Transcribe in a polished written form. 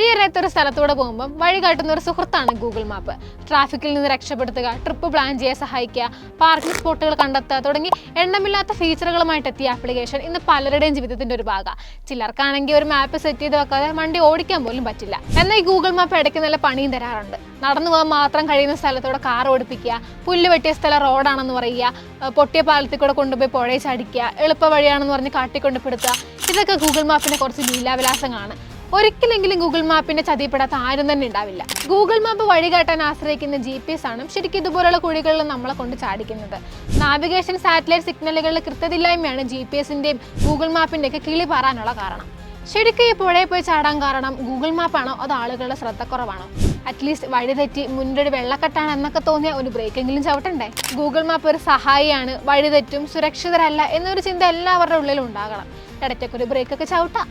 വഴിയറിയാത്തൊരു സ്ഥലത്തൂടെ പോകുമ്പോൾ വഴി കാട്ടുന്ന ഒരു സുഹൃത്താണ് ഗൂഗിൾ മാപ്പ്. ട്രാഫിക്കിൽ നിന്ന് രക്ഷപ്പെടുത്തുക, ട്രിപ്പ് പ്ലാൻ ചെയ്യാൻ സഹായിക്കുക, പാർക്കിംഗ് സ്പോട്ടുകൾ കണ്ടെത്തുക തുടങ്ങി എണ്ണമില്ലാത്ത ഫീച്ചറുകളുമായിട്ട് എത്തിയ ആപ്ലിക്കേഷൻ ഇന്ന് പലരുടെയും ജീവിതത്തിന്റെ ഒരു ഭാഗമാണ്. ചിലർക്കാണെങ്കിൽ ഒരു മാപ്പ് സെറ്റ് ചെയ്ത് വെക്കാതെ വണ്ടി ഓടിക്കാൻ പോലും പറ്റില്ല. എന്നാൽ ഈ ഗൂഗിൾ മാപ്പ് ഇടയ്ക്ക് നല്ല പണിയും തരാറുണ്ട്. നടന്നു പോകാൻ മാത്രം കഴിയുന്ന സ്ഥലത്തൂടെ കാർ ഓടിപ്പിക്കുക, പുല്ല് വെട്ടിയ സ്ഥലം റോഡാണെന്ന് പറയുക, പൊട്ടിയ പാലത്തിൽ കൂടെ കൊണ്ടുപോയി പുഴയെ ചടിക്കുക, എളുപ്പ വഴിയാണെന്ന് പറഞ്ഞ് കാട്ടിക്കൊണ്ടുപെടുത്തുക. ഇതൊക്കെ ഗൂഗിൾ മാപ്പിന്റെ കുറച്ച് ലീലാവിലാസങ്ങളാണ്. ഒരിക്കലെങ്കിലും ഗൂഗിൾ മാപ്പിന്റെ ചതിപ്പെടാത്ത ആരും തന്നെ ഉണ്ടാവില്ല. ഗൂഗിൾ മാപ്പ് വഴികാട്ടാൻ ആശ്രയിക്കുന്ന GPS ആണ് ശരിക്കും ഇതുപോലുള്ള കുഴികളിൽ നമ്മളെ കൊണ്ട് ചാടിക്കുന്നത്. നാവിഗേഷൻ, സാറ്റലൈറ്റ് സിഗ്നലുകളുടെ കൃത്യതയില്ലായ്മയാണ് GPS-ന്റെയും ഗൂഗിൾ മാപ്പിന്റെയൊക്കെ കിളി പാറാനുള്ള കാരണം. ശരിക്കും ഈ പുഴയിൽ പോയി ചാടാൻ കാരണം ഗൂഗിൾ മാപ്പാണോ അതോ ആളുകളുടെ ശ്രദ്ധക്കുറവാണോ? അറ്റ്ലീസ്റ്റ് വഴി തെറ്റി മുന്നൊരു വെള്ളക്കെട്ടാണ് എന്നൊക്കെ തോന്നിയ ഒരു ബ്രേക്കെങ്കിലും ചവിട്ടണ്ടേ? ഗൂഗിൾ മാപ്പ് ഒരു സഹായിയാണ്, വഴി തെറ്റും സുരക്ഷിതരല്ല എന്നൊരു ചിന്ത എല്ലാവരുടെ ഉള്ളിലും ഉണ്ടാകണം. ഇടയ്ക്കൊക്കെ ഒരു ബ്രേക്കൊക്കെ ചവിട്ടാം.